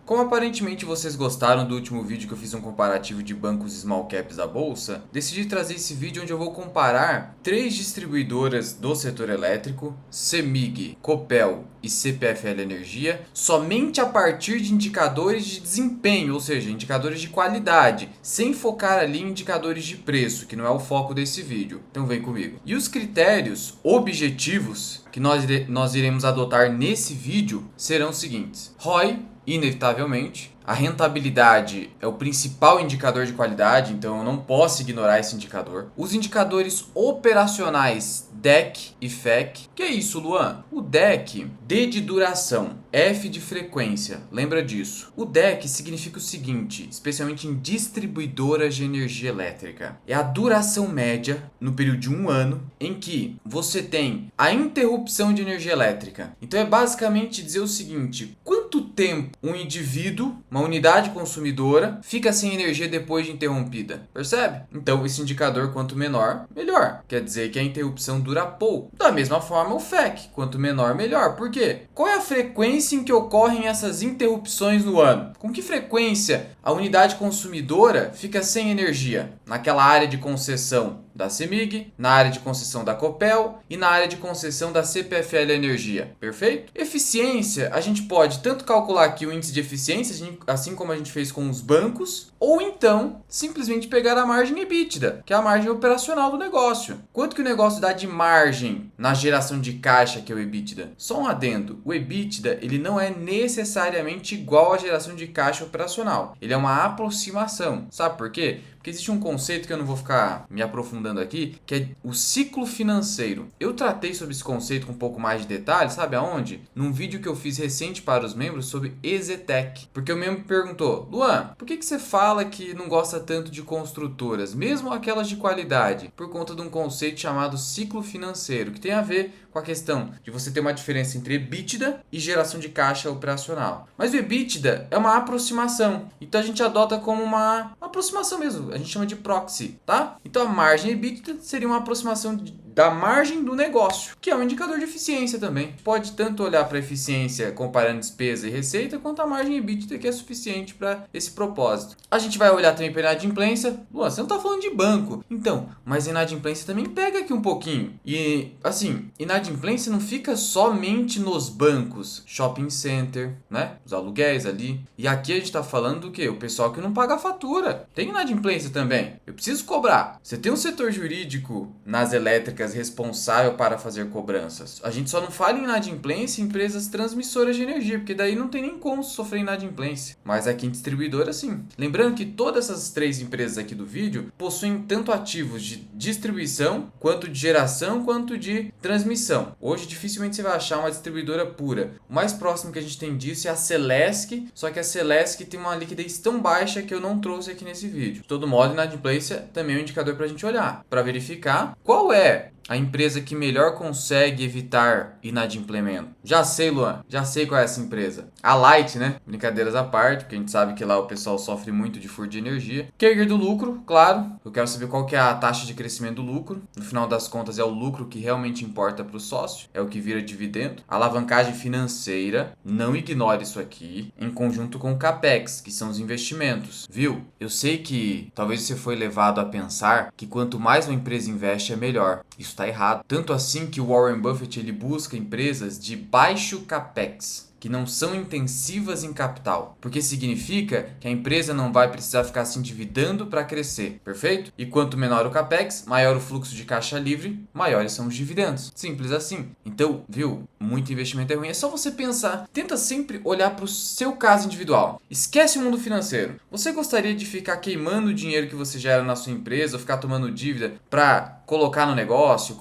Como aparentemente vocês gostaram do último vídeo que eu fiz um comparativo de bancos small caps da bolsa, decidi trazer esse vídeo onde eu vou comparar 3 distribuidoras do setor elétrico, CEMIG, Copel e CPFL Energia, somente a partir de indicadores de desempenho, ou seja, indicadores de qualidade, sem focar ali em indicadores de preço, que não é o foco desse vídeo. Então vem comigo. E os critérios objetivos que nós iremos adotar nesse vídeo serão os seguintes: ROI, inevitavelmente. A rentabilidade é o principal indicador de qualidade, então eu não posso ignorar esse indicador. Os indicadores operacionais DEC e FEC. Que é isso, Luan? O DEC, D de duração, F de frequência. Lembra disso. O DEC significa o seguinte, especialmente em distribuidoras de energia elétrica. É a duração média no período de um ano em que você tem a interrupção de energia elétrica. Então é basicamente dizer o seguinte: quanto tempo um indivíduo, uma unidade consumidora, fica sem energia depois de interrompida? Percebe? Então esse indicador, quanto menor, melhor. Quer dizer que a interrupção dura pouco. Da mesma forma o FEC, quanto menor, melhor. Por quê? Qual é a frequência em que ocorrem essas interrupções no ano? Com que frequência a unidade consumidora fica sem energia? Naquela área de concessão da CEMIG, na área de concessão da Copel e na área de concessão da CPFL Energia. Perfeito? Eficiência, a gente pode tanto calcular aqui o índice de eficiência, assim como a gente fez com os bancos, ou então simplesmente pegar a margem EBITDA, que é a margem operacional do negócio. Quanto que o negócio dá de margem na geração de caixa, que é o EBITDA? Só um adendo, o EBITDA ele não é necessariamente igual à geração de caixa operacional. Ele é uma aproximação. Sabe por quê? Porque existe um conceito que eu não vou ficar me aprofundando aqui, que é o ciclo financeiro. Eu tratei sobre esse conceito com um pouco mais de detalhes, sabe aonde? Num vídeo que eu fiz recente para os membros sobre EZTEC. Porque o membro me perguntou: Luan, por que você fala que não gosta tanto de construtoras, mesmo aquelas de qualidade? Por conta de um conceito chamado ciclo financeiro, que tem a ver com a questão de você ter uma diferença entre EBITDA e geração de caixa operacional. Mas o EBITDA é uma aproximação, então a gente adota como uma aproximação mesmo, a gente chama de proxy, tá? Então a margem EBITDA seria uma aproximação da margem do negócio, que é um indicador de eficiência também. Pode tanto olhar para a eficiência comparando despesa e receita, quanto a margem EBITDA, que é suficiente para esse propósito. A gente vai olhar também para inadimplência. Luan, você não está falando de banco. Então, mas inadimplência também pega aqui um pouquinho. E, assim, inadimplência não fica somente nos bancos, shopping center, né? Os aluguéis ali. E aqui a gente está falando do quê? O pessoal que não paga a fatura. Tem inadimplência também. Eu preciso cobrar. Você tem um setor jurídico nas elétricas responsável para fazer cobranças. A gente só não fala em inadimplência em empresas transmissoras de energia, porque daí não tem nem como sofrer inadimplência. Mas aqui em distribuidora, sim. Lembrando que todas essas 3 empresas aqui do vídeo possuem tanto ativos de distribuição, quanto de geração, quanto de transmissão. Hoje dificilmente você vai achar uma distribuidora pura. O mais próximo que a gente tem disso é a Celesc, só que a Celesc tem uma liquidez tão baixa que eu não trouxe aqui nesse vídeo. De todo modo, inadimplência também é um indicador para a gente olhar, para verificar qual é a empresa que melhor consegue evitar inadimplemento. Já sei, Luan, já sei qual é essa empresa. A Light, né? Brincadeiras à parte, porque a gente sabe que lá o pessoal sofre muito de furto de energia. Carrier do lucro, claro. Eu quero saber qual que é a taxa de crescimento do lucro. No final das contas, é o lucro que realmente importa para o sócio. É o que vira dividendo. Alavancagem financeira, não ignore isso aqui, em conjunto com o CAPEX, que são os investimentos. Viu? Eu sei que talvez você foi levado a pensar que quanto mais uma empresa investe, é melhor. Isso está errado. Tanto assim que o Warren Buffett ele busca empresas de baixo capex, que não são intensivas em capital, porque significa que a empresa não vai precisar ficar se endividando para crescer, perfeito? E quanto menor o capex, maior o fluxo de caixa livre, maiores são os dividendos. Simples assim. Então, viu? Muito investimento é ruim. É só você pensar. Tenta sempre olhar para o seu caso individual. Esquece o mundo financeiro. Você gostaria de ficar queimando o dinheiro que você gera na sua empresa ou ficar tomando dívida para colocar no negócio,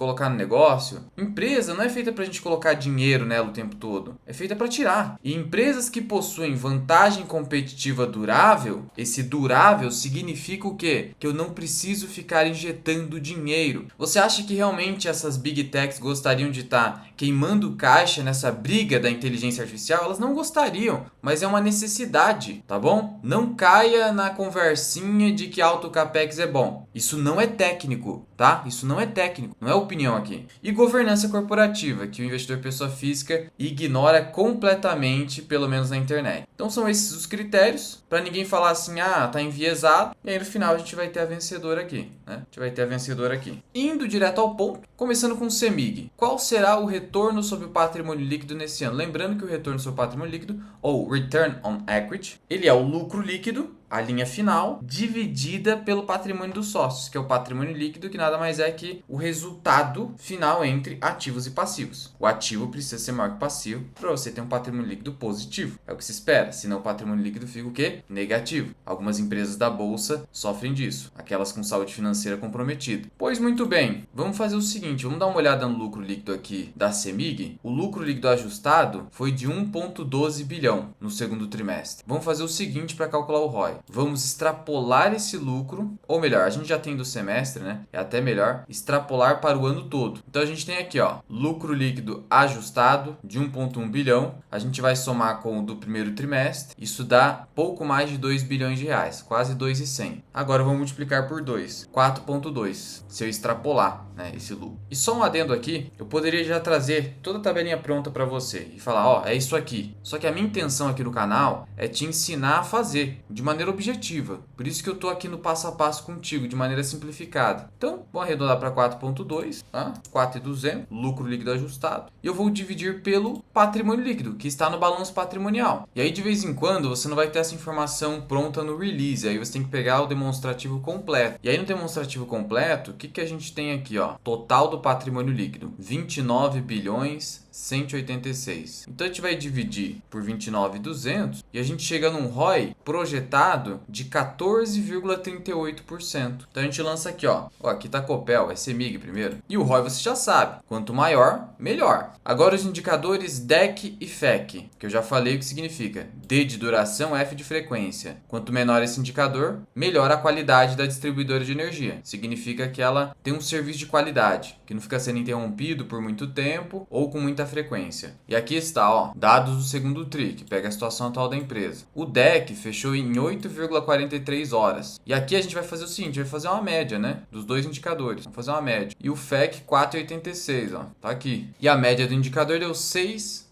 Empresa não é feita para a gente colocar dinheiro nela o tempo todo. É feita para tirar. E empresas que possuem vantagem competitiva durável, esse durável significa o quê? Que eu não preciso ficar injetando dinheiro. Você acha que realmente essas Big Techs gostariam de estar queimando caixa nessa briga da inteligência artificial? Elas não gostariam, mas é uma necessidade, tá bom? Não caia na conversinha de que alto capex é bom. Isso não é técnico. tá? Isso não é técnico, não é opinião aqui. E governança corporativa, que o investidor pessoa física ignora completamente, pelo menos na internet. Então são esses os critérios, para ninguém falar assim, ah, tá enviesado, e aí no final a gente vai ter a vencedora aqui, né? A gente vai ter a vencedora aqui. Indo direto ao ponto, começando com o CEMIG. Qual será o retorno sobre o patrimônio líquido nesse ano? Lembrando que o retorno sobre o patrimônio líquido, ou Return on Equity, ele é o lucro líquido, a linha final, dividida pelo patrimônio dos sócios, que é o patrimônio líquido, que nada mais é que o resultado final entre ativos e passivos. O ativo precisa ser maior que o passivo para você ter um patrimônio líquido positivo. É o que se espera, senão o patrimônio líquido fica o quê? Negativo. Algumas empresas da bolsa sofrem disso, aquelas com saúde financeira comprometida. Pois muito bem, vamos fazer o seguinte, vamos dar uma olhada no lucro líquido aqui da CEMIG. O lucro líquido ajustado foi de 1,12 bilhão no segundo trimestre. Vamos fazer o seguinte para calcular o ROI. Vamos extrapolar esse lucro, ou melhor, a gente já tem do semestre, né? É até melhor extrapolar para o ano todo. Então a gente tem aqui, ó, lucro líquido ajustado de 1,1 bilhão. A gente vai somar com o do primeiro trimestre. Isso dá pouco mais de 2 bilhões de reais, quase 2,100. Agora vamos multiplicar por 2, 4,2, se eu extrapolar, né, esse lucro. E só um adendo aqui, eu poderia já trazer toda a tabelinha pronta para você e falar, ó, é isso aqui. Só que a minha intenção aqui no canal é te ensinar a fazer de maneira objetiva. Por isso que eu tô aqui no passo a passo contigo, de maneira simplificada. Então, vou arredondar para 4,2, tá? 4,200, lucro líquido ajustado. E eu vou dividir pelo patrimônio líquido, que está no balanço patrimonial. E aí, de vez em quando, você não vai ter essa informação pronta no release. Aí você tem que pegar o demonstrativo completo. E aí, no demonstrativo completo, o que a gente tem aqui, ó? Total do patrimônio líquido, 29 bilhões 186. Então a gente vai dividir por 29.200 e a gente chega num ROI projetado de 14,38%. Então a gente lança aqui, ó. Aqui tá Copel, é CEMIG primeiro. E o ROI você já sabe, quanto maior, melhor. Agora os indicadores DEC e FEC, que eu já falei o que significa. D de duração, F de frequência. Quanto menor esse indicador, melhor a qualidade da distribuidora de energia. Significa que ela tem um serviço de qualidade, que não fica sendo interrompido por muito tempo ou com muita frequência. E aqui está, ó, dados do segundo TRI, que pega a situação atual da empresa. O DEC fechou em 8,43 horas. E aqui a gente vai fazer o seguinte, vai fazer uma média, né, dos dois indicadores. Vamos fazer uma média. E o FEC 4,86, ó, tá aqui. E a média do indicador deu 6,64.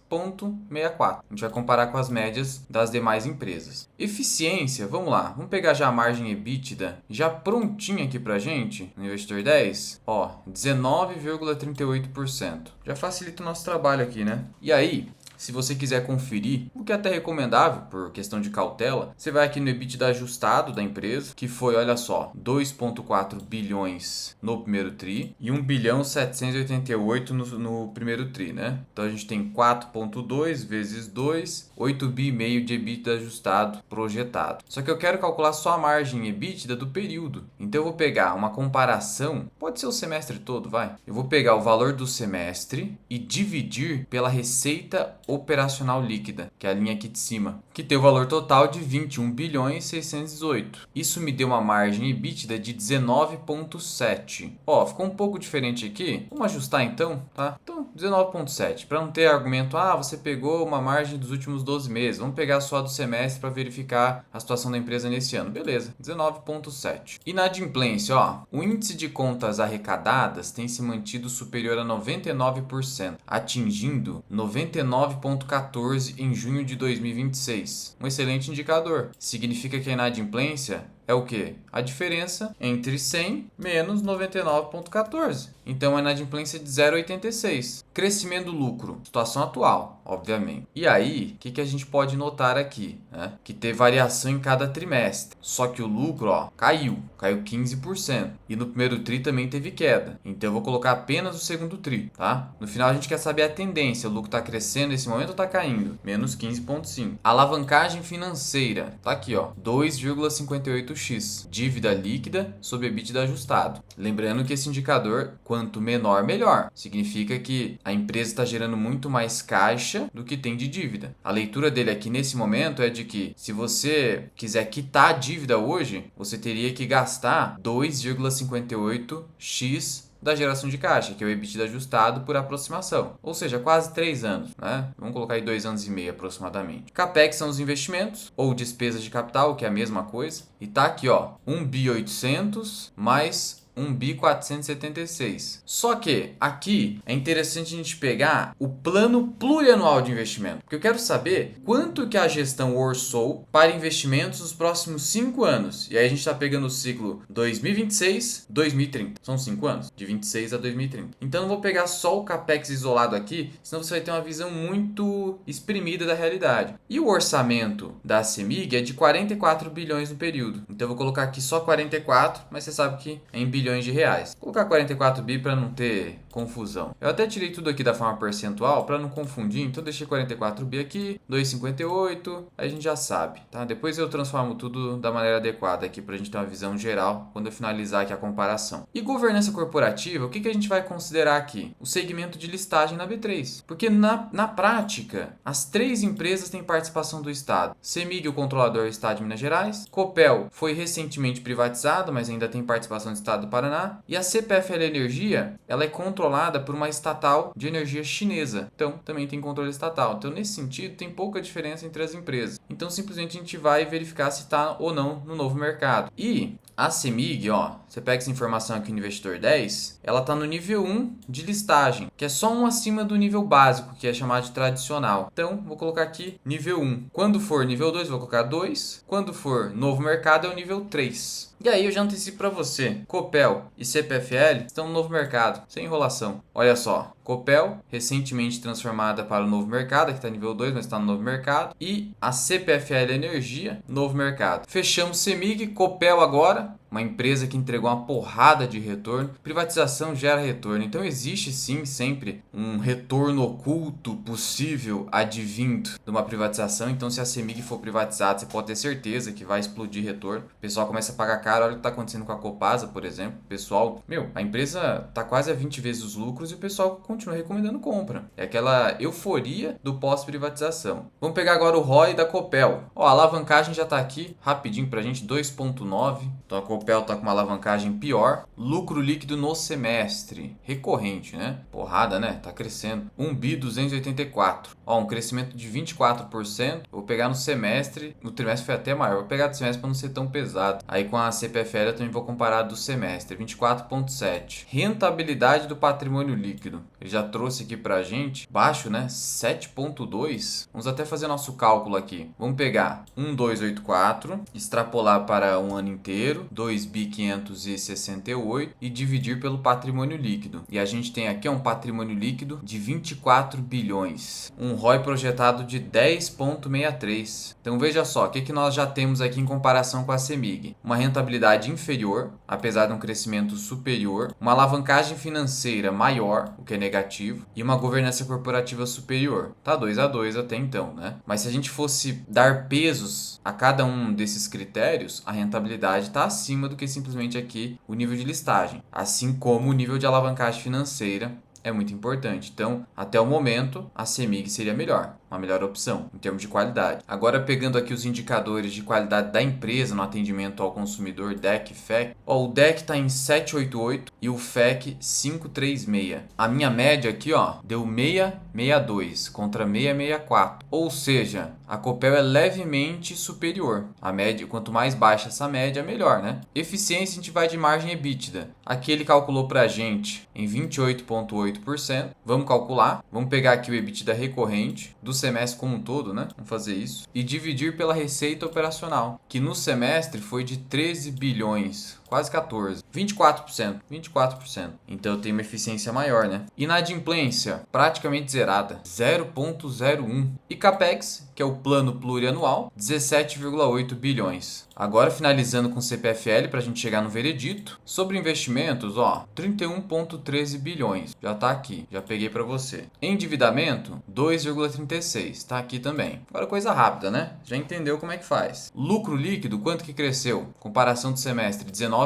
A gente vai comparar com as médias das demais empresas. Eficiência, vamos lá. Vamos pegar já a margem EBITDA, já prontinha aqui pra gente, no Investidor 10. Ó, 19,38%. Já facilita o nosso trabalho aqui, né? E aí, se você quiser conferir, o que é até recomendável por questão de cautela, você vai aqui no EBITDA ajustado da empresa, que foi, olha só, 2,4 bilhões no primeiro TRI e 1 bilhão 788 no primeiro TRI, né? Então a gente tem 4,2 vezes 2, 8,5 bi de EBITDA ajustado projetado. Só que eu quero calcular só a margem EBITDA do período. Então eu vou pegar uma comparação, pode ser o semestre todo, vai. Eu vou pegar o valor do semestre e dividir pela receita operacional líquida, que é a linha aqui de cima, que tem o valor total de 21 bilhões 618. Isso me deu uma margem EBITDA de 19,7. Ó, ficou um pouco diferente aqui. Vamos ajustar então, tá? Então, 19,7. Para não ter argumento, ah, você pegou uma margem dos últimos 12 meses. Vamos pegar só a do semestre para verificar a situação da empresa nesse ano. Beleza, 19,7. Inadimplência, ó. O índice de contas arrecadadas tem se mantido superior a 99%, atingindo 99,14 em junho de 2026. Um excelente indicador. Significa que a inadimplência é o quê? A diferença entre 100 menos 99,14. Então, a inadimplência de 0,86. Crescimento do lucro. Situação atual, obviamente. E aí, o que a gente pode notar aqui? Né? Que teve variação em cada trimestre. Só que o lucro, ó, caiu 15%. E no primeiro TRI também teve queda. Então, eu vou colocar apenas o segundo TRI, tá? No final, a gente quer saber a tendência. O lucro está crescendo nesse momento ou está caindo? Menos 15,5. Alavancagem financeira. Tá aqui, ó, 2,58x. Dívida líquida sobre EBITDA ajustado. Lembrando que esse indicador, quanto menor, melhor. Significa que a empresa está gerando muito mais caixa do que tem de dívida. A leitura dele aqui nesse momento é de que se você quiser quitar a dívida hoje, você teria que gastar 2,58x da geração de caixa, que é o EBITDA ajustado por aproximação. Ou seja, quase 3 anos, né? Vamos colocar aí 2 anos e meio aproximadamente. CAPEX são os investimentos, ou despesas de capital, que é a mesma coisa. E tá aqui, ó, 1.800 mais 1 bi 476. Só que aqui é interessante a gente pegar o plano plurianual de investimento, porque eu quero saber quanto que a gestão orçou para investimentos nos próximos 5 anos. E aí a gente está pegando o ciclo 2026-2030. São 5 anos, de 26 a 2030. Então eu vou pegar só o capex isolado aqui, senão você vai ter uma visão muito exprimida da realidade. E o orçamento da CEMIG é de 44 bilhões no período. Então eu vou colocar aqui só 44, mas você sabe que é em bilhões de reais. Vou colocar 44 bi para não ter confusão. Eu até tirei tudo aqui da forma percentual para não confundir, então deixei 44 bi aqui, 2,58, aí a gente já sabe, tá? Depois eu transformo tudo da maneira adequada aqui para a gente ter uma visão geral quando eu finalizar aqui a comparação. E governança corporativa, o que a gente vai considerar aqui? O segmento de listagem na B3. Porque na prática, as 3 empresas têm participação do Estado. CEMIG, o controlador, é o Estado de Minas Gerais. Copel foi recentemente privatizado, mas ainda tem participação do Estado do Paraná. E a CPFL Energia, ela é controlada por uma estatal de energia chinesa. Então, também tem controle estatal. Então, nesse sentido, tem pouca diferença entre as empresas. Então, simplesmente a gente vai verificar se está ou não no novo mercado. E a CEMIG, ó, você pega essa informação aqui no Investidor 10, ela está no nível 1 de listagem, que é só um acima do nível básico, que é chamado de tradicional. Então, vou colocar aqui nível 1. Quando for nível 2, vou colocar 2. Quando for novo mercado, é o nível 3. E aí eu já antecipo para você, Copel e CPFL estão no novo mercado, sem enrolação. Olha só, Copel, recentemente transformada para o novo mercado, aqui está nível 2, mas está no novo mercado. E a CPFL Energia, novo mercado. Fechamos CEMIG, Copel agora, uma empresa que entregou uma porrada de retorno. Privatização gera retorno, então existe sim sempre um retorno oculto possível advindo de uma privatização. Então se a CEMIG for privatizada, você pode ter certeza que vai explodir retorno. O pessoal começa a pagar caro. Olha o que está acontecendo com a Copasa, por exemplo. O pessoal, a empresa está quase a 20 vezes os lucros e o pessoal continua recomendando compra. É aquela euforia do pós-privatização. Vamos pegar agora o ROI da Copel. Ó, a alavancagem já está aqui rapidinho para a gente, 2,9. Então a Copel está com uma alavancagem pior. Lucro líquido no semestre, recorrente, né? Porrada, né? Tá crescendo. 1 bi 284. Ó, um crescimento de 24%. Vou pegar no semestre. No trimestre foi até maior. Vou pegar do semestre para não ser tão pesado. Aí com a CPFL eu também vou comparar do semestre. 24,7. Rentabilidade do patrimônio líquido. Ele já trouxe aqui pra gente. Baixo, né? 7,2. Vamos até fazer nosso cálculo aqui. Vamos pegar 1,284. Extrapolar para um ano inteiro. 2.568 e dividir pelo patrimônio líquido. E a gente tem aqui um patrimônio líquido de 24 bilhões. Um ROI projetado de 10,63. Então veja só, o que nós já temos aqui em comparação com a CEMIG? Uma rentabilidade inferior, apesar de um crescimento superior. Uma alavancagem financeira maior, o que é negativo. E uma governança corporativa superior. Tá 2-2 até então, né? Mas se a gente fosse dar pesos a cada um desses critérios, a rentabilidade está acima do que simplesmente aqui o nível de listagem, assim como o nível de alavancagem financeira é muito importante. Então, até o momento, a CEMIG seria melhor, uma melhor opção em termos de qualidade. Agora, pegando aqui os indicadores de qualidade da empresa no atendimento ao consumidor, DEC e FEC, ó, o DEC está em 788 e o FEC 536. A minha média aqui, ó, deu 662 contra 664. Ou seja, a Copel é levemente superior. A média, quanto mais baixa essa média, melhor, né? Eficiência, a gente vai de margem EBITDA. Aqui ele calculou pra gente em 28,8%. Vamos calcular. Vamos pegar aqui o EBITDA recorrente do semestre como um todo, né? Vamos fazer isso. E dividir pela receita operacional, que no semestre foi de 13 bilhões. Quase 14. 24%. 24%. Então eu tenho uma eficiência maior, né? Inadimplência, praticamente zerada. 0,01. E CAPEX, que é o plano plurianual, 17,8 bilhões. Agora finalizando com o CPFL para a gente chegar no veredito. Sobre investimentos, ó, 31,13 bilhões. Já tá aqui, já peguei para você. Endividamento, 2,36. Tá aqui também. Agora coisa rápida, né? Já entendeu como é que faz. Lucro líquido, quanto que cresceu? Comparação do semestre, 19,5.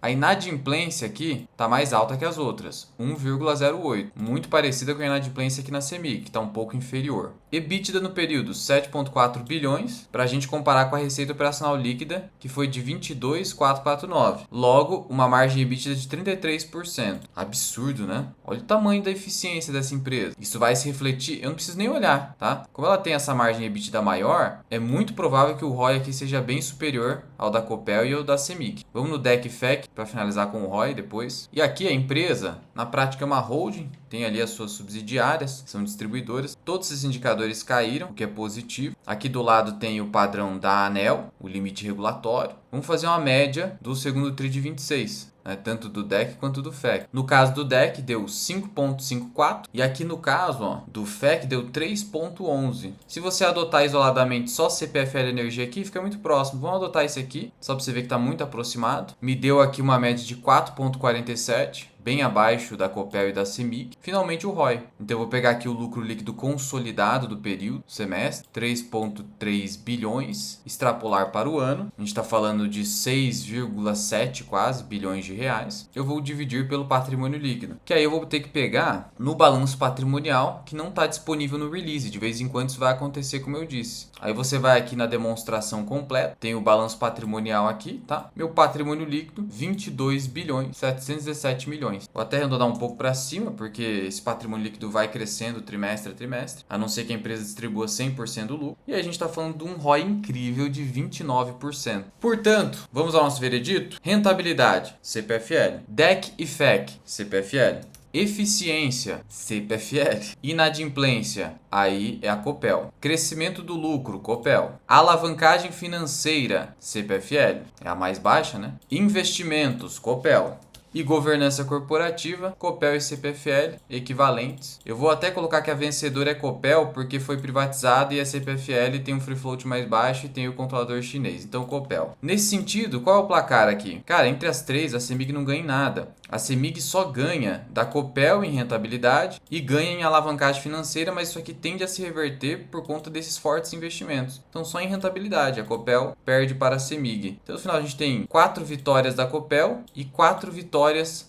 A inadimplência aqui tá mais alta que as outras, 1,08. Muito parecida com a inadimplência aqui na CEMIG, que tá um pouco inferior. EBITDA no período, período 7,4 bilhões, para a gente comparar com a receita operacional líquida, que foi de 22,449. Logo, uma margem EBITDA de 33%. Absurdo, né? Olha o tamanho da eficiência dessa empresa. Isso vai se refletir, eu não preciso nem olhar, tá? Como ela tem essa margem EBITDA maior, é muito provável que o ROI aqui seja bem superior ao da Copel e ao da CEMIG. Vamos no DEC e FEC para finalizar com o ROI depois. E aqui a empresa, na prática, é uma holding, tem ali as suas subsidiárias, são distribuidoras. Todos esses indicadores caíram, o que é positivo. Aqui do lado tem o padrão da ANEEL, o limite regulatório. Vamos fazer uma média do segundo TRI de 26. Tanto do DEC quanto do FEC. No caso do DEC deu 5,54 e aqui no caso do FEC deu 3,11. Se você adotar isoladamente só CPFL Energia aqui, fica muito próximo. Vamos adotar esse aqui, só para você ver que está muito aproximado. Me deu aqui uma média de 4,47. Bem abaixo da Copel e da CEMIG. Finalmente o ROI. Então eu vou pegar aqui o lucro líquido consolidado do período, semestre, 3,3 bilhões, extrapolar para o ano. A gente está falando de 6,7 quase bilhões de reais. Eu vou dividir pelo patrimônio líquido, que aí eu vou ter que pegar no balanço patrimonial, que não está disponível no release. De vez em quando isso vai acontecer, como eu disse. Aí você vai aqui na demonstração completa, tem o balanço patrimonial aqui, tá? Meu patrimônio líquido, 22 bilhões, 717 milhões. Vou até arredondar um pouco para cima, porque esse patrimônio líquido vai crescendo trimestre a trimestre, a não ser que a empresa distribua 100% do lucro. E aí a gente está falando de um ROI incrível de 29%. Portanto, vamos ao nosso veredito? Rentabilidade, CPFL. DEC e FEC, CPFL. Eficiência, CPFL. Inadimplência, aí é a Copel. Crescimento do lucro, Copel. Alavancagem financeira, CPFL. É a mais baixa, né? Investimentos, Copel. E governança corporativa, Copel e CPFL, equivalentes. Eu vou até colocar que a vencedora é Copel, porque foi privatizada e a CPFL tem um free float mais baixo e tem o controlador chinês. Então, Copel. Nesse sentido, qual é o placar aqui? Cara, entre as três, a CEMIG não ganha em nada. A CEMIG só ganha da Copel em rentabilidade e ganha em alavancagem financeira, mas isso aqui tende a se reverter por conta desses fortes investimentos. Então, só em rentabilidade, a Copel perde para a CEMIG. Então, no final, a gente tem 4 vitórias da Copel e 4 vitórias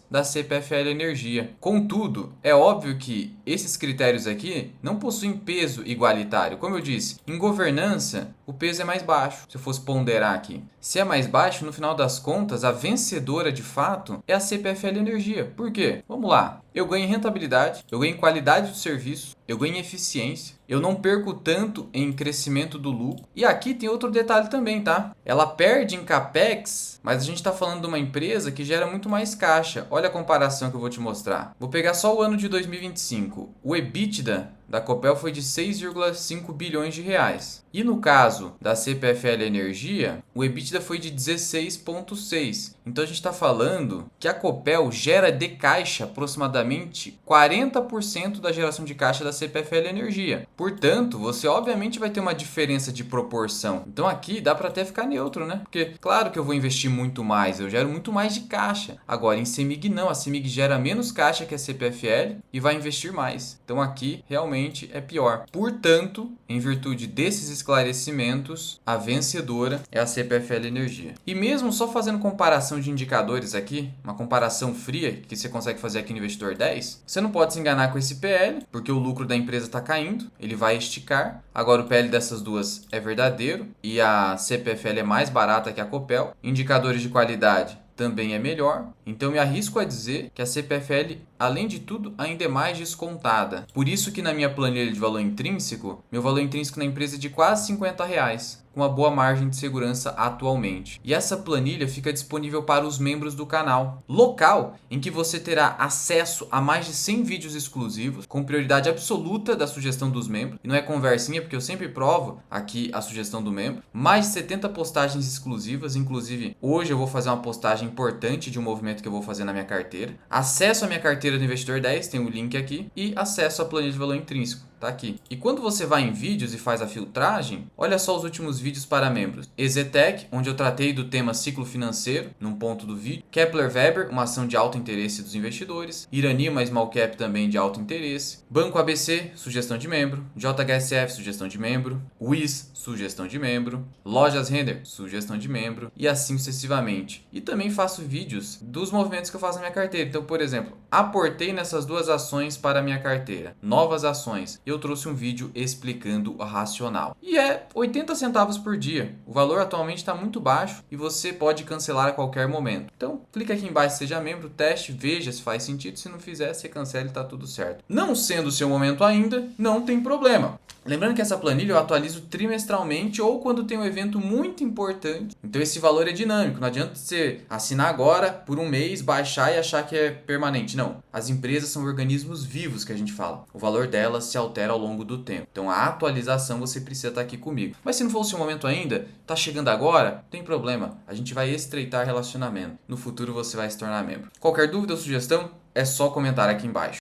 da CPFL Energia. Contudo, é óbvio que esses critérios aqui não possuem peso igualitário. Como eu disse, em governança, o peso é mais baixo, se eu fosse ponderar aqui. Se é mais baixo, no final das contas, a vencedora de fato é a CPFL Energia. Por quê? Vamos lá. Eu ganho em rentabilidade, eu ganho em qualidade do serviço, eu ganho em eficiência, eu não perco tanto em crescimento do lucro. E aqui tem outro detalhe também, tá? Ela perde em capex, mas a gente está falando de uma empresa que gera muito mais caixa. Olha a comparação que eu vou te mostrar. Vou pegar só o ano de 2025. O EBITDA da Copel foi de 6,5 bilhões de reais. E no caso da CPFL Energia, o EBITDA foi de 16,6. Então a gente está falando que a Copel gera de caixa aproximadamente 40% da geração de caixa da CPFL Energia. Portanto, você obviamente vai ter uma diferença de proporção. Então aqui dá para até ficar neutro, né? Porque claro que eu vou investir muito mais, eu gero muito mais de caixa. Agora em CEMIG não, a CEMIG gera menos caixa que a CPFL e vai investir mais. Então aqui realmente é pior. Portanto, em virtude desses esclarecimentos, a vencedora é a CPFL Energia. E mesmo só fazendo comparação de indicadores aqui, uma comparação fria que você consegue fazer aqui no Investidor 10, você não pode se enganar com esse PL, porque o lucro da empresa está caindo, ele vai esticar. Agora o PL dessas duas é verdadeiro e a CPFL é mais barata que a Copel. Indicadores de qualidade também é melhor. Então me arrisco a dizer que a CPFL, além de tudo, ainda é mais descontada. Por isso que na minha planilha de valor intrínseco, meu valor intrínseco na empresa é de quase R$50, com uma boa margem de segurança atualmente. E essa planilha fica disponível para os membros do canal, local em que você terá acesso a mais de 100 vídeos exclusivos, com prioridade absoluta da sugestão dos membros. E não é conversinha, porque eu sempre provo aqui a sugestão do membro. Mais de 70 postagens exclusivas, inclusive hoje eu vou fazer uma postagem importante de um movimento que eu vou fazer na minha carteira. Acesso à minha carteira do Investidor 10, tem o link aqui, e acesso à planilha de valor intrínseco. Tá aqui. E quando você vai em vídeos e faz a filtragem, olha só os últimos vídeos para membros. EZTEC, onde eu tratei do tema ciclo financeiro, num ponto do vídeo. Kepler Weber, uma ação de alto interesse dos investidores. Irani, uma small cap também de alto interesse. Banco ABC, sugestão de membro. JHSF, sugestão de membro. WIS, sugestão de membro. Lojas Render, sugestão de membro. E assim sucessivamente. E também faço vídeos dos movimentos que eu faço na minha carteira. Então, por exemplo, aportei nessas duas ações para a minha carteira. Novas ações. e eu trouxe um vídeo explicando a racional. E é 80 centavos por dia. O valor atualmente está muito baixo e você pode cancelar a qualquer momento. Então, clica aqui embaixo, seja membro, teste, veja se faz sentido. Se não fizer, você cancela e tá tudo certo. Não sendo o seu momento ainda, não tem problema. Lembrando que essa planilha eu atualizo trimestralmente ou quando tem um evento muito importante. Então esse valor é dinâmico. Não adianta você assinar agora por um mês, baixar e achar que é permanente. Não. As empresas são organismos vivos que a gente fala. O valor delas se altera ao longo do tempo. Então a atualização você precisa estar aqui comigo. Mas se não for o seu momento ainda, tá chegando agora, não tem problema. A gente vai estreitar relacionamento. No futuro você vai se tornar membro. Qualquer dúvida ou sugestão, é só comentar aqui embaixo.